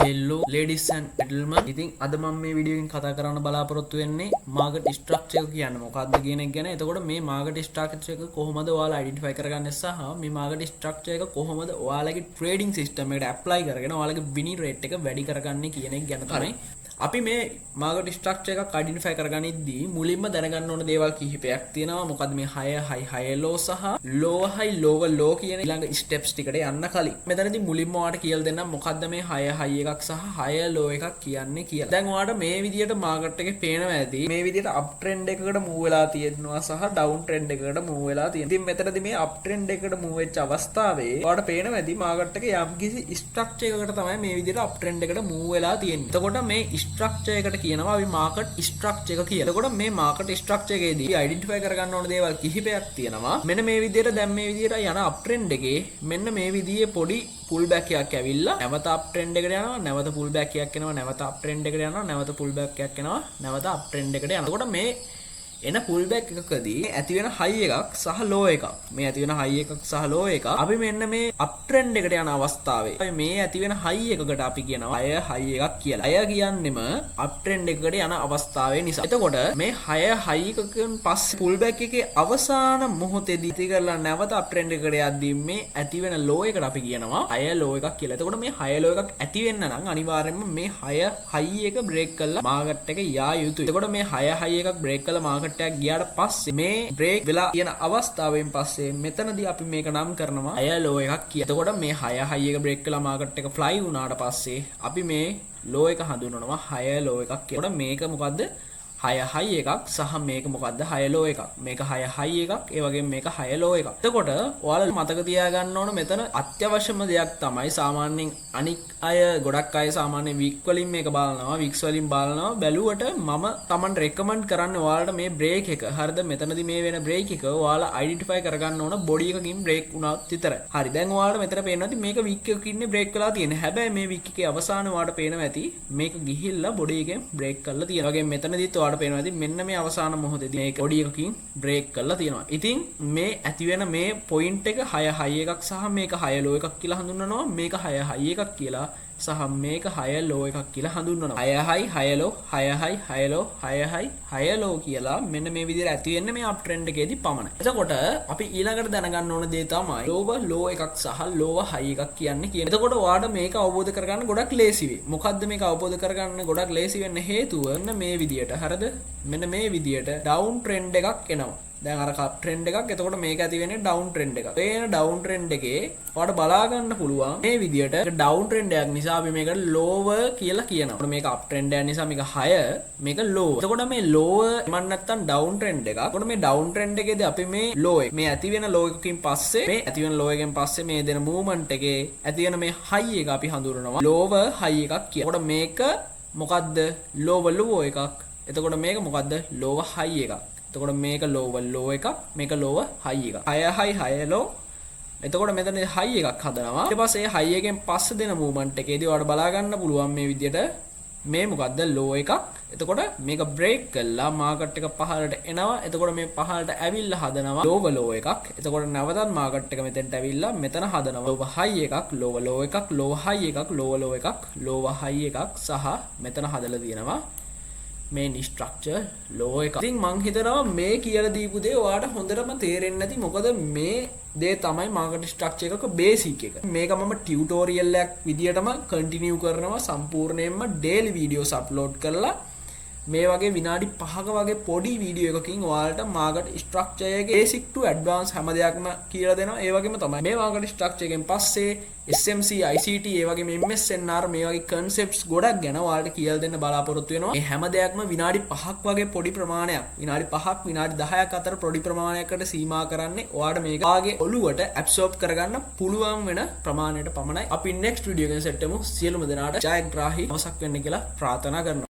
හෙල්ලෝ ladies and gentlemen. ඉතින් අද මම මේ වීඩියෝ එකෙන් කතා කරන්න බලාපොරොත්තු වෙන්නේ මාකට් ස්ට්‍රක්චර් එක කියන්නේ මොකක්ද කියන එක ගැන. එතකොට මේ මාකට් ස්ට්‍රක්චර් එක කොහොමද ඔයාලා අයිඩෙන්ටිෆයි කරගන්නේ සහ මේ මාකට් ස්ට්‍රක්චර් එක කොහොමද ඔයාලගේ ට්‍රේඩින් සිස්ටම් එකට ඇප්ලයි කරගෙන ඔයාලගේ විනි රේට් එක වැඩි කරගන්නේ කියන එක ගැන තමයි අපි මේ මාකට් ස්ට්‍රක්චර් එකක් අයිඩෙන්ටිෆයි කරගනිද්දී මුලින්ම දැනගන්න ඕන දේවල් කිහිපයක් තියෙනවා. මොකද්ද මේ high low සහ low high low low කියන ඊළඟ ස්ටෙප්ස් ටිකට යන්න කලින් මෙතනදී මුලින්ම ඔයාලට කියලා දෙන්නම් මොකද්ද මේ high එකක් සහ high low එකක් කියන්නේ කියලා. දැන් ඔයාලට මේ විදියට මාකට් එකේ පේනවා ඇති මේ විදියට අප් ට්‍රෙන්ඩ් එකකට මූව් වෙලා තියෙනවා සහ ඩවුන් ට්‍රෙන්ඩ් එකකට මූව් වෙලා තියෙනවා. ඉතින් මෙතනදී මේ අප් ට්‍රෙන්ඩ් එකකට මූව් වෙච්ච අවස්ථාවේ ඔයාලට පේනවා ඇති මාකට් එකේ යම්කිසි ස්ට්‍රක්චර් එකකට තමයි මේ විදියට අප් ට්‍රෙන්ඩ් එකට මූව් වෙලා තියෙන්නේ. එතකොට මේ ස්ට්‍රක්චර් එකට කියනවා අපි මාකට් ස්ට්‍රක්චර් එක කියලා. එතකොට මේ මාකට් ස්ට්‍රක්චර් එකේදී අයිඩෙන්ටිෆයි කරගන්න ඕන දේවල් කිහිපයක් තියෙනවා. මෙන්න මේ විදියට දැන් මේ විදියට යන අප් ට්‍රෙන්ඩ් එකේ මෙන්න මේ විදියේ පොඩි පුල් බෑක් එකක් ඇවිල්ලා නැවත අප් ට්‍රෙන්ඩ් එකට යනවා, නැවත පුල් බෑක් එකක් එනවා, නැවත අප් ට්‍රෙන්ඩ් එකට යනවා, නැවත පුල් බෑක් එකක් එනවා, නැවත අප් ට්‍රෙන්ඩ් එකට යනවා. එතකොට මේ එන පුල් බෑක් එකකදී ඇති වෙන හයි එකක් සහ ලෝ එකක්. මේ ඇති වෙන හයි එකක් සහ ලෝ එකක් අපි මෙන්න මේ අප් ට්‍රෙන්ඩ් එකට යන අවස්ථාවේ අපි මේ ඇති වෙන හයි එකකට අපි කියනවා හයි එකක් කියලා. අය කියන්නේම අප් ට්‍රෙන්ඩ් එකකට යන අවස්ථාවේ නිසා. එතකොට මේ හයි එකකින් පස්සේ පුල් බෑක් එකේ අවසාන මොහොතේදී ඉති කරලා නැවත අප් ට්‍රෙන්ඩ් එකට යද්දී මේ ඇති වෙන ලෝ එකට අපි කියනවා ලෝ එකක් කියලා. එතකොට මේ ලෝ එකක් ඇති වෙන්න නම් අනිවාර්යයෙන්ම මේ හයි එක බ්‍රේක් කරලා මාකට් එක යා යුතුයි. එතකොට මේ හයි එකක් බ්‍රේක් කරලා මාකට් එකක් ගියාට පස්සේ මේ බ්‍රේක් වෙලා තියෙන අවස්ථාවෙන් පස්සේ මෙතනදී අපි මේක නම් කරනවා ලෝ එකක් කියලා. එතකොට මේ හයි එක බ්‍රේක් කළා මාකට් එක ෆ්ලයි වුණාට පස්සේ අපි මේ ලෝ එක හඳුන්වනවා ලෝ එකක් කියලා. මේක මොකද්ද? හයි එකක් සහ මේක මොකද්ද? ලෝ එකක්. මේක හයි එකක්, ඒ වගේම මේක ලෝ එකක්. එතකොට ඔයාලා මතක තියාගන්න ඕන මෙතන අත්‍යවශ්‍යම දෙයක් තමයි සාමාන්‍යයෙන් අනික් අය ගොඩක් අය සාමාන්‍යයෙන් වීක් වලින් මේක බලනවා, වීක්ස් වලින් බලනවා. බැලුවට මම Taman රෙකමන්ඩ් කරන්නේ ඔයාලට මේ බ්‍රේක් එක. හරිද? මෙතනදී මේ වෙන බ්‍රේක් එක ඔයාලා අයිඩෙන්ටිෆයි කරගන්න ඕන බොඩි එකකින් බ්‍රේක් වුණාත් විතරයි. හරි. දැන් ඔයාලට මෙතන පේනවා ඇති මේක වීක් එකකින් බ්‍රේක් වෙලා තියෙන්නේ. හැබැයි මේ වීක් එකේ අවසානයේ ඔයාලට පේනවා ඇති මේක ගිහිල්ලා බොඩි එකෙන් බ්‍රේක් කරලා තියෙනවා. වගේම මෙතනදීත් ඔයාලට පේනවා ඇති මෙන්න මේ අවසාන මොහොතේදී මේක බොඩි එකකින් බ්‍රේක් කරලා තියෙනවා. ඉතින් මේ ඇති වෙන මේ පොයින්ට් එක හයි එකක් සහ මේක ලෝ එකක් කියලා හඳුන්වනවා. මේක හයි එකක් කියලා සහ මේක ලෝ එකක් කියලා හඳුන්වනවා. හයි ලෝ කියලා මෙන්න මේ විදිහට ඇති වෙන්නේ මේ අප් ට්‍රෙන්ඩ් එකේදී පමණයි. එතකොට අපි ඊළඟට දැනගන්න ඕන දේ තමයි ලෝව ලෝ එකක් සහ ලෝව හයි එකක් කියන්නේ කියන. එතකොට ඔයාලට මේක අවබෝධ කරගන්න ගොඩක් ලේසි වෙයි. මොකද්ද මේක අවබෝධ කරගන්න ගොඩක් ලේසි වෙන්න හේතුව මෙන්න මේ විදිහට. හරිද? මෙන්න මේ විදිහට ඩවුන් ට්‍රෙන්ඩ් එකක් එනවා. දැන් අර කප් ට්‍රෙන්ඩ් එකක්. එතකොට මේක ඇති වෙන්නේ ඩවුන් ට්‍රෙන්ඩ් එකක්. ඒ ඩවුන් ට්‍රෙන්ඩ් එකේ ඔයාලට බලා ගන්න පුළුවන් මේ විදියට ඩවුන් ට්‍රෙන්ඩ් එකක් නිසා අපි මේකට ලෝවර් කියලා කියනවා. මේක අප් ට්‍රෙන්ඩ් එකක් නිසා මේක හය, මේක ලෝවර්. එතකොට මේ ලෝවර් එමන් නැත්තම් ඩවුන් ට්‍රෙන්ඩ් එකක්. එතකොට මේ ඩවුන් ට්‍රෙන්ඩ් එකේදී අපි මේ ලෝ එක මේ ඇති වෙන ලෝ එකකින් පස්සේ මේ ඇති වෙන ලෝ එකෙන් පස්සේ මේ දෙන මූවමන්ට් එකේ ඇති වෙන මේ හයි එක අපි හඳුනනවා ලෝවර් හයි එකක් කියලා. එතකොට මේක මොකද්ද? ලෝවර් ලෝ එකක්. එතකොට මේක මොකද්ද? ලෝවර් හයි එකක්. එතකොට මේක ලෝවර් ලෝ එකක්, මේක ලෝවර් හයි එකක්. හයි ලෝ. එතකොට මෙතන හයි එකක් හදනවා. ඊට පස්සේ හයි එකෙන් පස්සේ දෙන මූවමන්ට් එකේදී ඔයාලට බලා ගන්න පුළුවන් මේ විදියට මේ මොකද්ද? ලෝ එකක්. එතකොට මේක බ්‍රේක් කළා මාකට් එක පහළට එනවා. එතකොට මේ පහළට ඇවිල්ලා හදනවා ලෝවර් ලෝ එකක්. එතකොට නැවතත් මාකට් එක මෙතෙන්ට ඇවිල්ලා මෙතන හදනවා ලෝවර් හයි එකක්, ලෝවර් ලෝ එකක්, ලෝවර් හයි එකක්, ලෝවර් ලෝ එකක්, ලෝවර් හයි එකක් සහ මෙතන හදලා තියෙනවා මේන් ස්ට්‍රක්චර් ලෝ එක. ඉතින් මං හිතනවා මේ කියලා දීපු දේ ඔයාලට හොඳටම තේරෙන්නේ නැති. මොකද මේ දේ තමයි මාකට් ස්ට්‍රක්චර් එකක බේසික් එක. මේක මම ටියුටෝරියල් එකක් විදියටම කන්ටිනියු කරනවා සම්පූර්ණයෙන්ම ඩේලි වීඩියෝස් අප්ලෝඩ් කරලා. මේ වගේ විනාඩි 5ක වගේ පොඩි වීඩියෝ එකකින් ඔයාලට මාකට් ස්ට්‍රක්චර් එකේ බේසික් ටු ඇඩ්වාන්ස් හැම දෙයක්ම කියලා දෙනවා. ඒ වගේම තමයි මේ මාකට් ස්ට්‍රක්චර් එකෙන් පස්සේ SMC ICT ඒ වගේම MSNR මේ වගේ කන්සෙප්ට්ස් ගොඩක් ගැන ඔයාලට කියලා දෙන්න බලාපොරොත්තු වෙනවා. මේ හැම දෙයක්ම විනාඩි 5ක් වගේ පොඩි ප්‍රමාණයක්, විනාඩි 5ක් විනාඩි 10ක් අතර පොඩි ප්‍රමාණයකට සීමා කරන්නේ ඔයාලට මේක ආගේ ඔළුවට ඇබ්සෝබ් කරගන්න පුළුවන් වෙන ප්‍රමාණයට පමණයි. අපි next video එකෙන් සෙට් වෙමු. සියලුම දෙනාට ජයග්‍රාහී දවසක් වෙන්න කියලා ප්‍රාර්ථනා කරනවා.